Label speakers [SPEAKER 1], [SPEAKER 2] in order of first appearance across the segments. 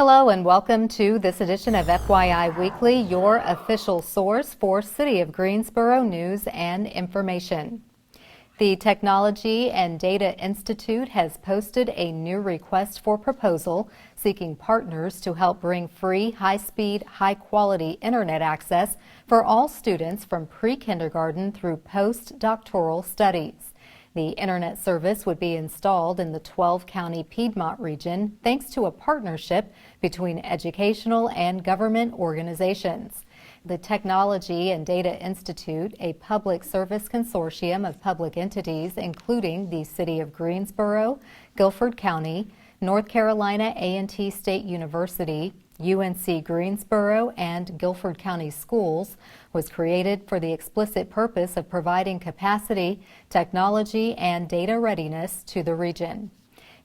[SPEAKER 1] Hello and welcome to this edition of FYI Weekly, your official source for City of Greensboro news and information. The Technology and Data Institute has posted a new request for proposal seeking partners to help bring free, high-speed, high-quality internet access for all students from pre-kindergarten through post-doctoral studies. The internet service would be installed in the 12-county Piedmont region thanks to a partnership between educational and government organizations. The Technology and Data Institute, a public service consortium of public entities including the City of Greensboro, Guilford County, North Carolina A&T State University, UNC Greensboro, and Guilford County Schools, was created for the explicit purpose of providing capacity, technology, and data readiness to the region.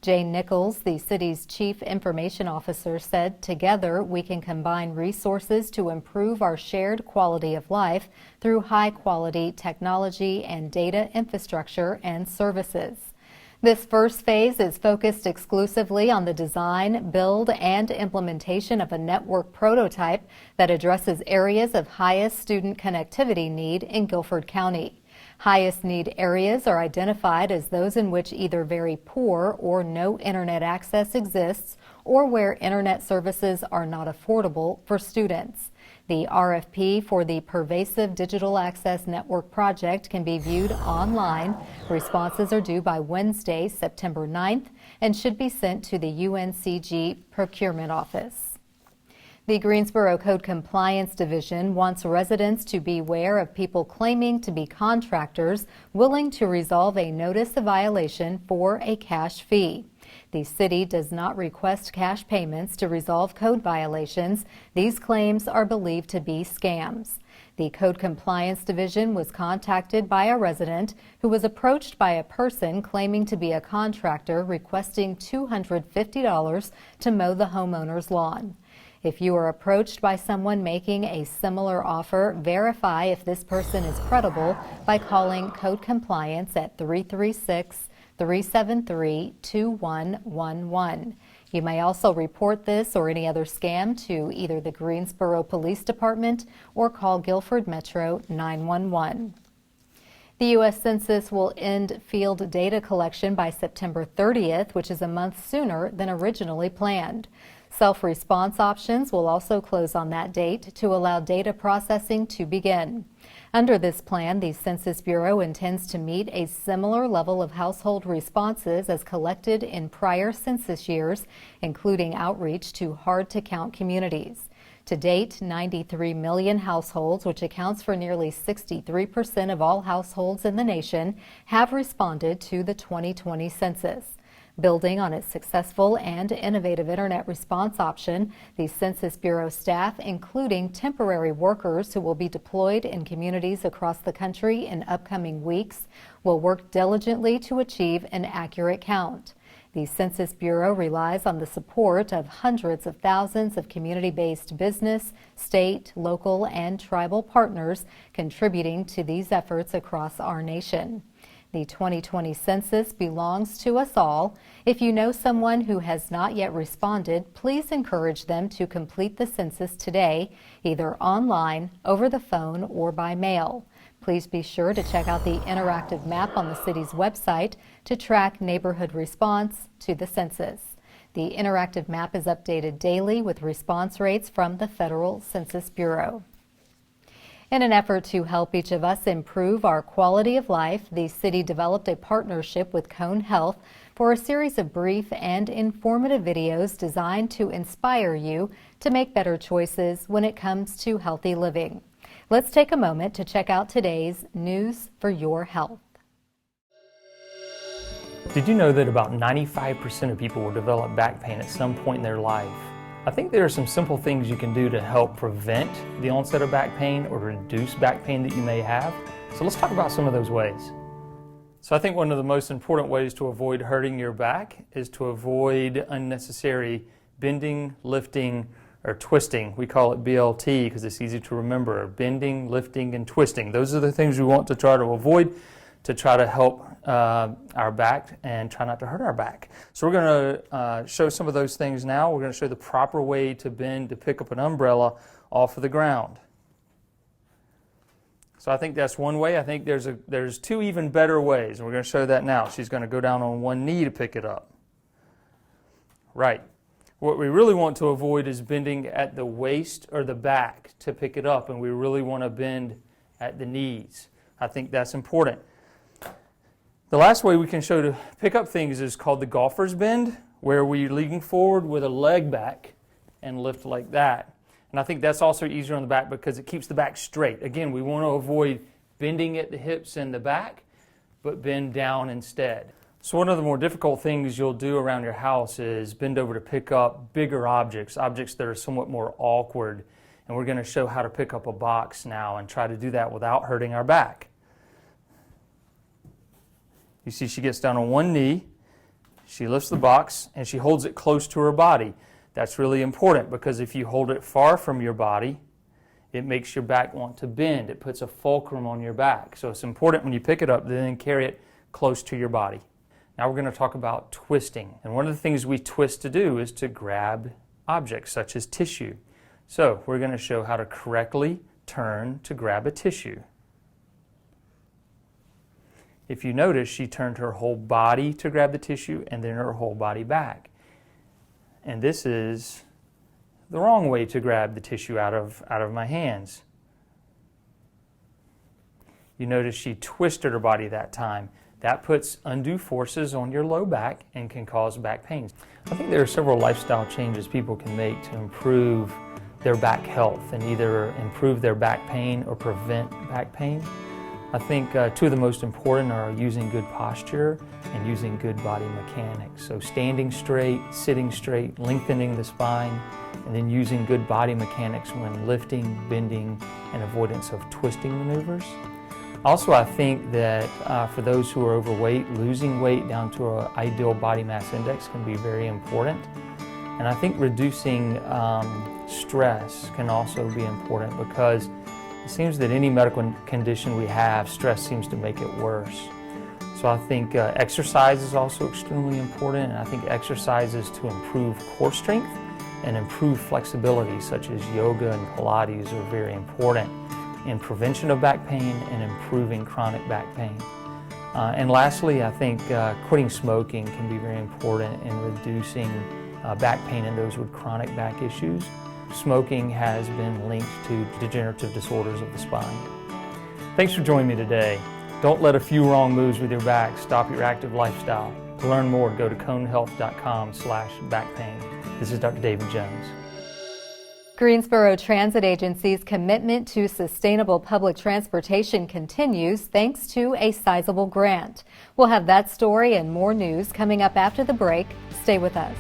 [SPEAKER 1] Jane Nichols, the city's chief information officer, said, "Together we can combine resources to improve our shared quality of life through high-quality technology and data infrastructure and services." This first phase is focused exclusively on the design, build, and implementation of a network prototype that addresses areas of highest student connectivity need in Guilford County. Highest need areas are identified as those in which either very poor or no internet access exists or where internet services are not affordable for students. The RFP for the Pervasive Digital Access Network project can be viewed online. Responses are due by Wednesday, September 9th, and should be sent to the UNCG Procurement Office. The Greensboro Code Compliance Division wants residents to beware of people claiming to be contractors willing to resolve a notice of violation for a cash fee. The city does not request cash payments to resolve code violations. These claims are believed to be scams. The Code Compliance Division was contacted by a resident who was approached by a person claiming to be a contractor requesting $250 to mow the homeowner's lawn. If you are approached by someone making a similar offer, verify if this person is credible by calling Code Compliance at 336-373-2111. You may also report this or any other scam to either the Greensboro Police Department or call Guilford Metro 911. The U.S. Census will end field data collection by September 30th, which is a month sooner than originally planned. Self-response options will also close on that date to allow data processing to begin. Under this plan, the Census Bureau intends to meet a similar level of household responses as collected in prior census years, including outreach to hard-to-count communities. To date, 93 million households, which accounts for nearly 63% of all households in the nation, have responded to the 2020 census. Building on its successful and innovative internet response option, the Census Bureau staff, including temporary workers who will be deployed in communities across the country in upcoming weeks, will work diligently to achieve an accurate count. The Census Bureau relies on the support of hundreds of thousands of community-based business, state, local, and tribal partners contributing to these efforts across our nation. The 2020 census belongs to us all. If you know someone who has not yet responded, please encourage them to complete the census today, either online, over the phone, or by mail. Please be sure to check out the interactive map on the city's website to track neighborhood response to the census. The interactive map is updated daily with response rates from the Federal Census Bureau. In an effort to help each of us improve our quality of life, the city developed a partnership with Cone Health for a series of brief and informative videos designed to inspire you to make better choices when it comes to healthy living. Let's take a moment to check out today's News for Your Health.
[SPEAKER 2] Did you know that about 95% of people will develop back pain at some point in their life? I think there are some simple things you can do to help prevent the onset of back pain or reduce back pain that you may have. So let's talk about some of those ways. So I think one of the most important ways to avoid hurting your back is to avoid unnecessary bending, lifting, or twisting. We call it BLT because it's easy to remember. Bending, lifting, and twisting. Those are the things we want to try to avoid to try to help our back and try not to hurt our back. So we're going to show some of those things now. We're going to show the proper way to bend to pick up an umbrella off of the ground. So I think that's one way. I think there's two even better ways, and we're going to show that now. She's going to go down on one knee to pick it up. Right. What we really want to avoid is bending at the waist or the back to pick it up, and we really want to bend at the knees. I think that's important. The last way we can show to pick up things is called the golfer's bend, where we're leaning forward with a leg back and lift like that. And I think that's also easier on the back because it keeps the back straight. Again, we want to avoid bending at the hips and the back, but bend down instead. So one of the more difficult things you'll do around your house is bend over to pick up bigger objects that are somewhat more awkward. And we're going to show how to pick up a box now and try to do that without hurting our back. You see she gets down on one knee, she lifts the box, and she holds it close to her body. That's really important because if you hold it far from your body, it makes your back want to bend. It puts a fulcrum on your back. So it's important when you pick it up to then carry it close to your body. Now we're going to talk about twisting. And one of the things we twist to do is to grab objects such as tissue. So we're going to show how to correctly turn to grab a tissue. If you notice, she turned her whole body to grab the tissue and then her whole body back. And this is the wrong way to grab the tissue out of my hands. You notice she twisted her body that time. That puts undue forces on your low back and can cause back pain. I think there are several lifestyle changes people can make to improve their back health and either improve their back pain or prevent back pain. I think two of the most important are using good posture and using good body mechanics. So standing straight, sitting straight, lengthening the spine, and then using good body mechanics when lifting, bending, and avoidance of twisting maneuvers. Also, I think that for those who are overweight, losing weight down to an ideal body mass index can be very important. And I think reducing stress can also be important because it seems that any medical condition we have, stress seems to make it worse. So I think exercise is also extremely important, and I think exercises to improve core strength and improve flexibility, such as yoga and Pilates, are very important in prevention of back pain and improving chronic back pain. And lastly, I think quitting smoking can be very important in reducing back pain in those with chronic back issues. Smoking has been linked to degenerative disorders of the spine. Thanks for joining me today. Don't let a few wrong moves with your back stop your active lifestyle. To learn more, go to conehealth.com/backpain. This is Dr. David Jones.
[SPEAKER 1] Greensboro Transit Agency's commitment to sustainable public transportation continues thanks to a sizable grant. We'll have that story and more news coming up after the break. Stay with us.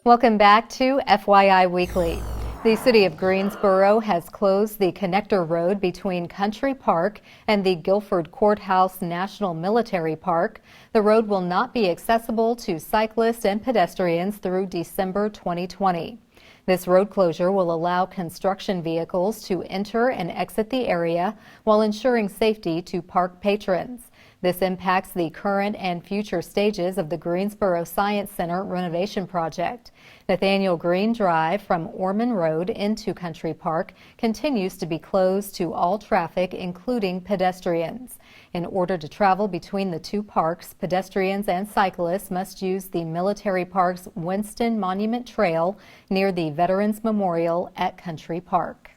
[SPEAKER 1] Welcome back to FYI Weekly. The City of Greensboro has closed the connector road between Country Park and the Guilford Courthouse National Military Park. The road will not be accessible to cyclists and pedestrians through December 2020. This road closure will allow construction vehicles to enter and exit the area while ensuring safety to park patrons. This impacts the current and future stages of the Greensboro Science Center renovation project. Nathaniel Green Drive from Orman Road into Country Park continues to be closed to all traffic, including pedestrians. In order to travel between the two parks, pedestrians and cyclists must use the Military Park's Winston Monument Trail near the Veterans Memorial at Country Park.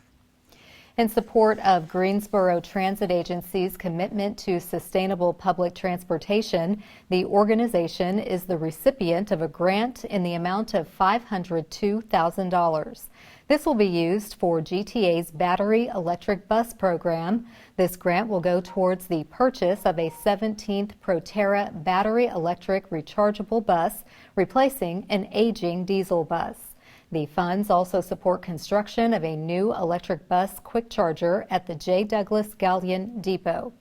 [SPEAKER 1] In support of Greensboro Transit Agency's commitment to sustainable public transportation, the organization is the recipient of a grant in the amount of $502,000. This will be used for GTA's battery electric bus program. This grant will go towards the purchase of a 17th Proterra battery electric rechargeable bus, replacing an aging diesel bus. The funds also support construction of a new electric bus quick charger at the J. Douglas Galleon Depot.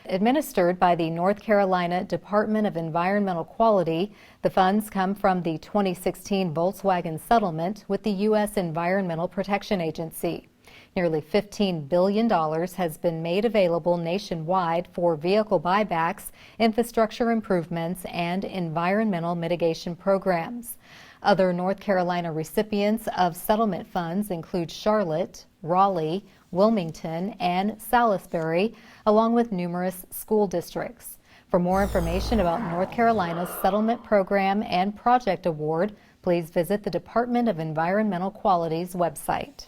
[SPEAKER 1] administered by the North Carolina Department of Environmental Quality. The funds come from the 2016 Volkswagen settlement with the U.S. Environmental Protection Agency. Nearly $15 billion has been made available nationwide for vehicle buybacks, infrastructure improvements, and environmental mitigation programs. Other North Carolina recipients of settlement funds include Charlotte, Raleigh, Wilmington, and Salisbury, along with numerous school districts. For more information about North Carolina's settlement program and project award, please visit the Department of Environmental Quality's website.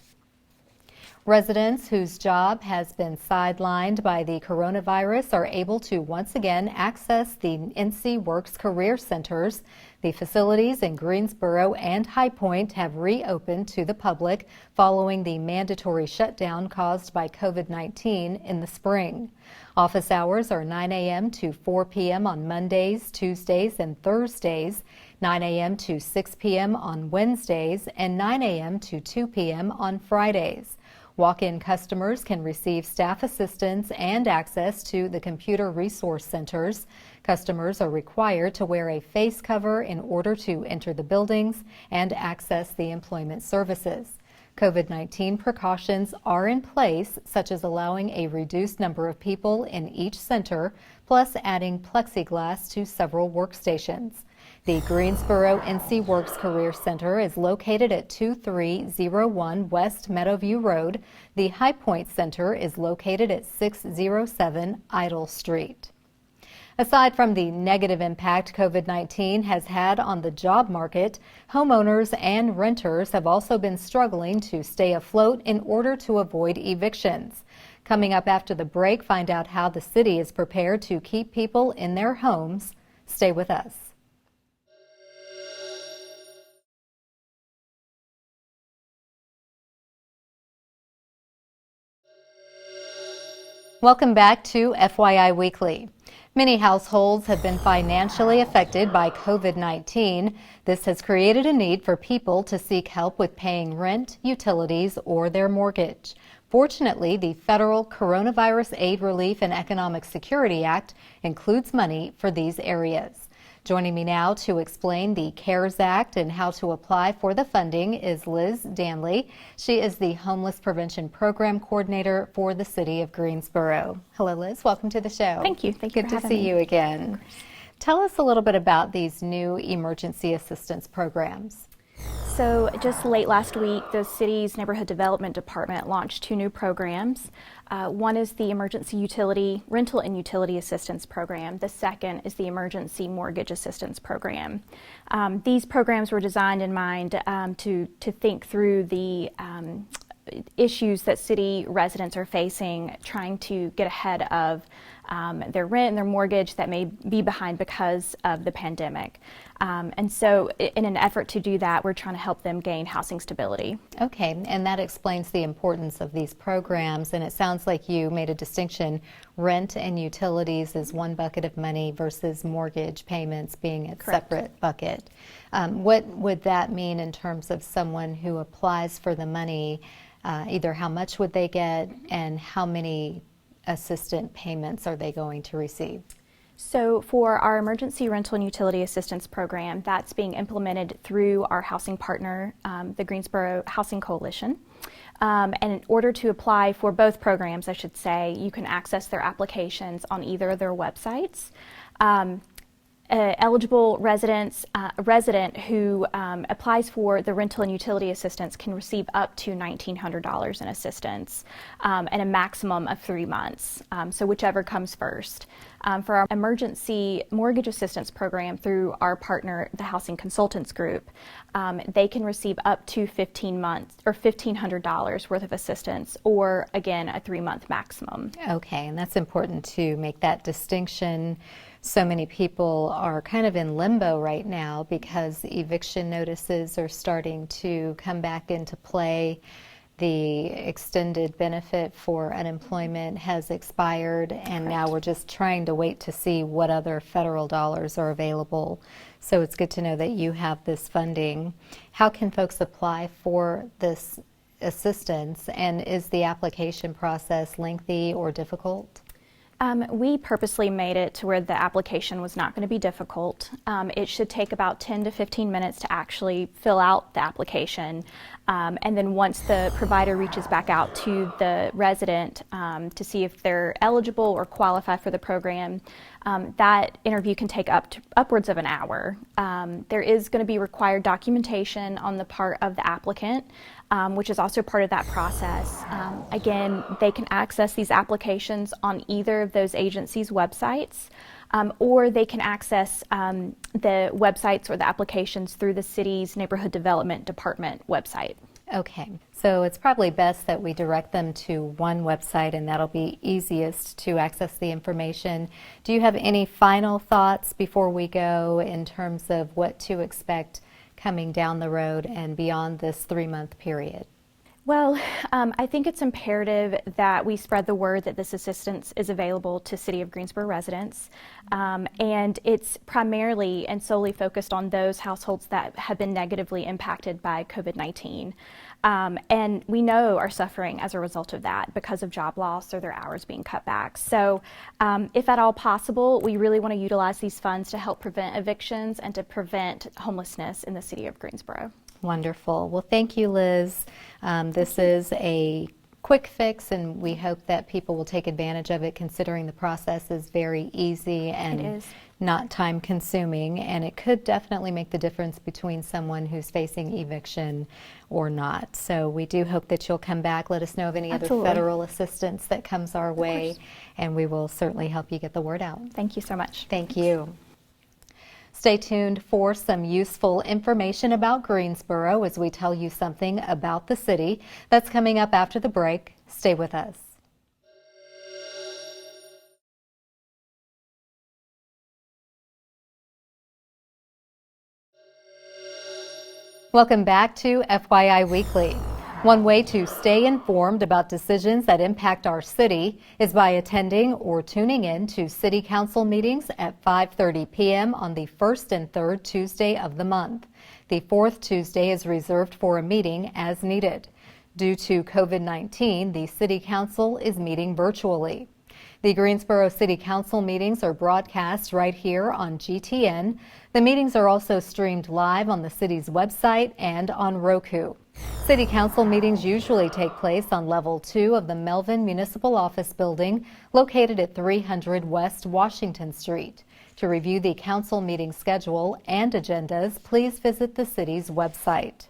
[SPEAKER 1] Residents whose job has been sidelined by the coronavirus are able to once again access the NC Works Career Centers. The facilities in Greensboro and High Point have reopened to the public following the mandatory shutdown caused by COVID-19 in the spring. Office hours are 9 a.m. to 4 p.m. on Mondays, Tuesdays, and Thursdays, 9 a.m. to 6 p.m. on Wednesdays, and 9 a.m. to 2 p.m. on Fridays. Walk-in customers can receive staff assistance and access to the computer resource centers. Customers are required to wear a face cover in order to enter the buildings and access the employment services. COVID-19 precautions are in place, such as allowing a reduced number of people in each center, plus adding plexiglass to several workstations. The Greensboro NC Works Career Center is located at 2301 West Meadowview Road. The High Point Center is located at 607 Idle Street. Aside from the negative impact COVID-19 has had on the job market, homeowners and renters have also been struggling to stay afloat in order to avoid evictions. Coming up after the break, find out how the city is prepared to keep people in their homes. Stay with us. Welcome back to FYI Weekly. Many households have been financially affected by COVID-19. This has created a need for people to seek help with paying rent, utilities, or their mortgage. Fortunately, the Federal Coronavirus Aid, Relief, and Economic Security Act includes money for these areas. Joining me now to explain the CARES Act and how to apply for the funding is Liz Danley. She is the Homeless Prevention Program Coordinator for the City of Greensboro. Hello, Liz. Welcome to the show.
[SPEAKER 3] Thank you. Thank you for having me.
[SPEAKER 1] Good to see you again. Tell us a little bit about these new emergency assistance programs.
[SPEAKER 3] So just late last week, the city's Neighborhood Development Department launched two new programs. One is the Emergency Utility Rental and Utility Assistance Program. The second is the Emergency Mortgage Assistance Program. These programs were designed in mind to think through the issues that city residents are facing, trying to get ahead of their rent and their mortgage that may be behind because of the pandemic. And so in an effort to do that, we're trying to help them gain housing stability.
[SPEAKER 1] Okay, and that explains the importance of these programs. And it sounds like you made a distinction. Rent and utilities is one bucket of money versus mortgage payments being a
[SPEAKER 3] Correct.
[SPEAKER 1] Separate bucket. What would that mean in terms of someone who applies for the money? Either how much would they get and how many assistant payments are they going to receive?
[SPEAKER 3] So for our Emergency Rental and Utility Assistance Program, that's being implemented through our housing partner, the Greensboro Housing Coalition. And in order to apply for both programs, I should say, you can access their applications on either of their websites. Eligible residents, a resident who applies for the rental and utility assistance can receive up to $1,900 in assistance and a maximum of 3 months, so whichever comes first. For our emergency mortgage assistance program through our partner, the Housing Consultants Group, they can receive up to 15 months or $1,500 worth of assistance, or again, a 3-month maximum.
[SPEAKER 1] Okay, and that's important to make that distinction. So many people are kind of in limbo right now because eviction notices are starting to come back into play. The extended benefit for unemployment has expired, and now we're just trying to wait to see what other federal dollars are available. So it's good to know that you have this funding. How can folks apply for this assistance, and is the application process lengthy or difficult?
[SPEAKER 3] We purposely made it to where the application was not going to be difficult. It should take about 10 to 15 minutes to actually fill out the application. And then once the provider reaches back out to the resident to see if they're eligible or qualify for the program, that interview can take upwards of an hour. There is going to be required documentation on the part of the applicant, which is also part of that process. Again, they can access these applications on either of those agencies' websites, or they can access the websites or the applications through the city's Neighborhood Development Department website.
[SPEAKER 1] Okay, so it's probably best that we direct them to one website, and that'll be easiest to access the information. Do you have any final thoughts before we go in terms of what to expect coming down the road and beyond this 3-month period?
[SPEAKER 3] Well, I think it's imperative that we spread the word that this assistance is available to City of Greensboro residents, and it's primarily and solely focused on those households that have been negatively impacted by COVID-19, and we know are suffering as a result of that because of job loss or their hours being cut back. So if at all possible, we really want to utilize these funds to help prevent evictions and to prevent homelessness in the City of Greensboro.
[SPEAKER 1] Wonderful. Well, thank you, Liz. This is a quick fix, and we hope that people will take advantage of it, considering the process is very easy and not time consuming, and it could definitely make the difference between someone who's facing eviction or not. So we do hope that you'll come back. Let us know of any other federal assistance that comes our way, and we will certainly help you get the word out.
[SPEAKER 3] Thank you so much.
[SPEAKER 1] Thank you. Stay tuned for some useful information about Greensboro as we tell you something about the city. That's coming up after the break. Stay with us. Welcome back to FYI Weekly. One way to stay informed about decisions that impact our city is by attending or tuning in to City Council meetings at 5:30 p.m. on the first and third Tuesday of the month. The fourth Tuesday is reserved for a meeting as needed. Due to COVID-19, the City Council is meeting virtually. The Greensboro City Council meetings are broadcast right here on GTN. The meetings are also streamed live on the city's website and on Roku. City Council meetings usually take place on Level 2 of the Melvin Municipal Office Building, located at 300 West Washington Street. To review the council meeting schedule and agendas, please visit the city's website.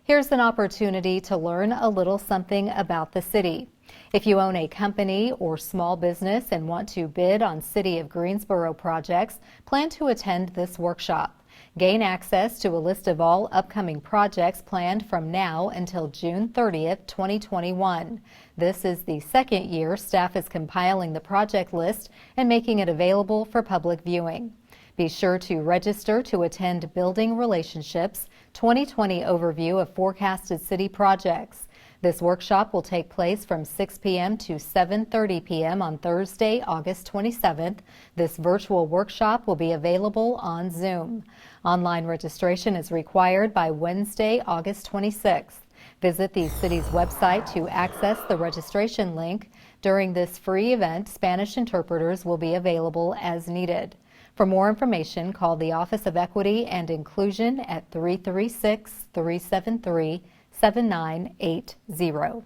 [SPEAKER 1] Here's an opportunity to learn a little something about the city. If you own a company or small business and want to bid on City of Greensboro projects, plan to attend this workshop. Gain access to a list of all upcoming projects planned from now until June 30th, 2021. This is the second year staff is compiling the project list and making it available for public viewing. Be sure to register to attend Building Relationships 2020 overview of forecasted city projects. This workshop will take place from 6 p.m. to 7:30 p.m. on Thursday, August 27th. This virtual workshop will be available on Zoom. Online registration is required by Wednesday, August 26th. Visit the city's website to access the registration link. During this free event, Spanish interpreters will be available as needed. For more information, call the Office of Equity and Inclusion at 336-373-7980.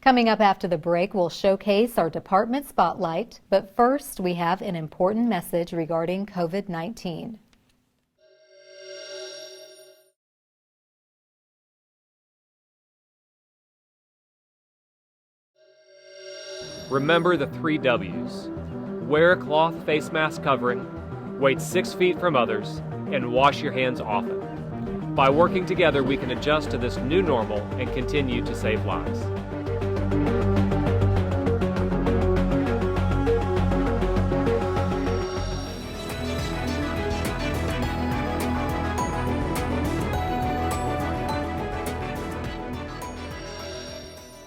[SPEAKER 1] Coming up after the break, we'll showcase our department spotlight, but first we have an important message regarding COVID-19.
[SPEAKER 4] Remember the 3 W's. Wear a cloth face mask covering, wait 6 feet from others, and wash your hands often. By working together, we can adjust to this new normal and continue to save lives.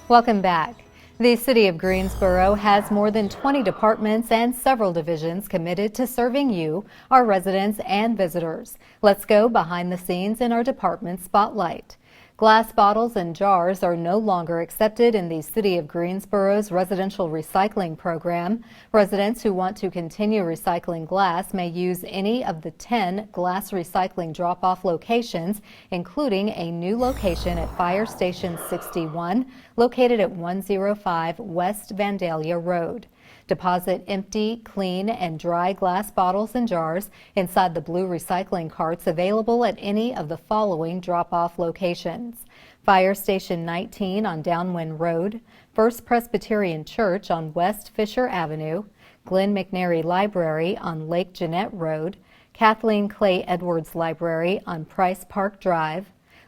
[SPEAKER 1] Welcome back. The City of Greensboro has more than 20 departments and several divisions committed to serving you, our residents and visitors. Let's go behind the scenes in our department spotlight. Glass bottles and jars are no longer accepted in the City of Greensboro's residential recycling program. Residents who want to continue recycling glass may use any of the 10 glass recycling drop-off locations, including a new location at Fire Station 61, located at 105 West Vandalia Road. Deposit empty, clean, and dry glass bottles and jars inside the blue recycling carts available at any of the following drop-off locations: Fire Station 19 on Downwind Road, First Presbyterian Church on West Fisher Avenue, Glenn McNary Library on Lake Jeanette Road, Kathleen Clay Edwards Library on Price Park Drive,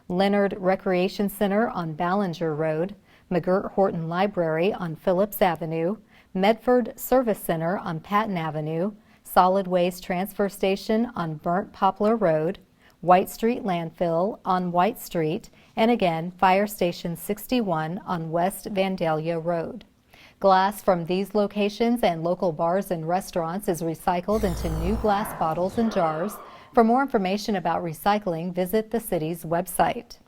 [SPEAKER 1] Leonard Recreation Center on Ballinger Road, McGirt Horton Library on Phillips Avenue, Medford Service Center on Patton Avenue, Solid Waste Transfer Station on Burnt Poplar Road, White Street Landfill on White Street, and again, Fire Station 61 on West Vandalia Road. Glass from these locations and local bars and restaurants is recycled into new glass bottles and jars. For more information about recycling, visit the city's website.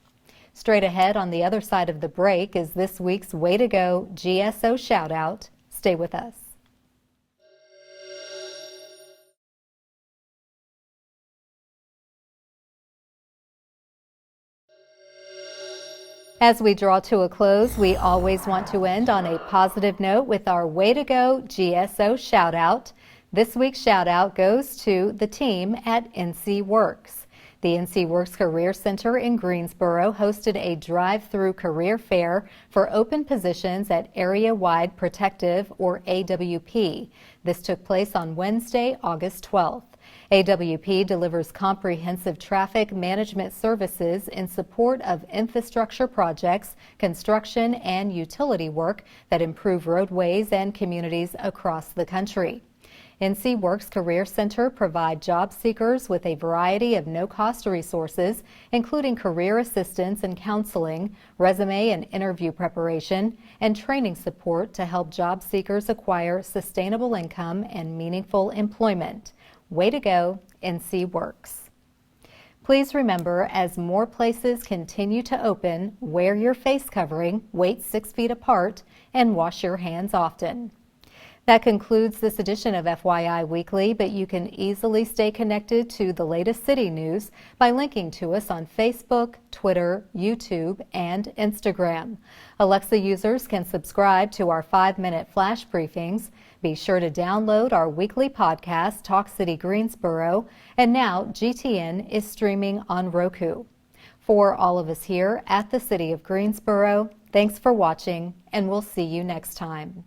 [SPEAKER 1] Straight ahead on the other side of the break is this week's Way to Go GSO Shoutout. Stay with us. As we draw to a close, we always want to end on a positive note with our Way to Go GSO Shoutout. This week's shoutout goes to the team at NC Works. The NC Works Career Center in Greensboro hosted a drive-through career fair for open positions at Area-Wide Protective, or AWP. This took place on Wednesday, August 12th. AWP delivers comprehensive traffic management services in support of infrastructure projects, construction, and utility work that improve roadways and communities across the country. NC Works Career Center provide job seekers with a variety of no-cost resources, including career assistance and counseling, resume and interview preparation, and training support to help job seekers acquire sustainable income and meaningful employment. Way to go, NC Works. Please remember, as more places continue to open, wear your face covering, wait 6 feet apart, and wash your hands often. That concludes this edition of FYI Weekly, but you can easily stay connected to the latest city news by linking to us on Facebook, Twitter, YouTube, and Instagram. Alexa users can subscribe to our 5-minute flash briefings. Be sure to download our weekly podcast, Talk City Greensboro, and now GTN is streaming on Roku. For all of us here at the City of Greensboro, thanks for watching, and we'll see you next time.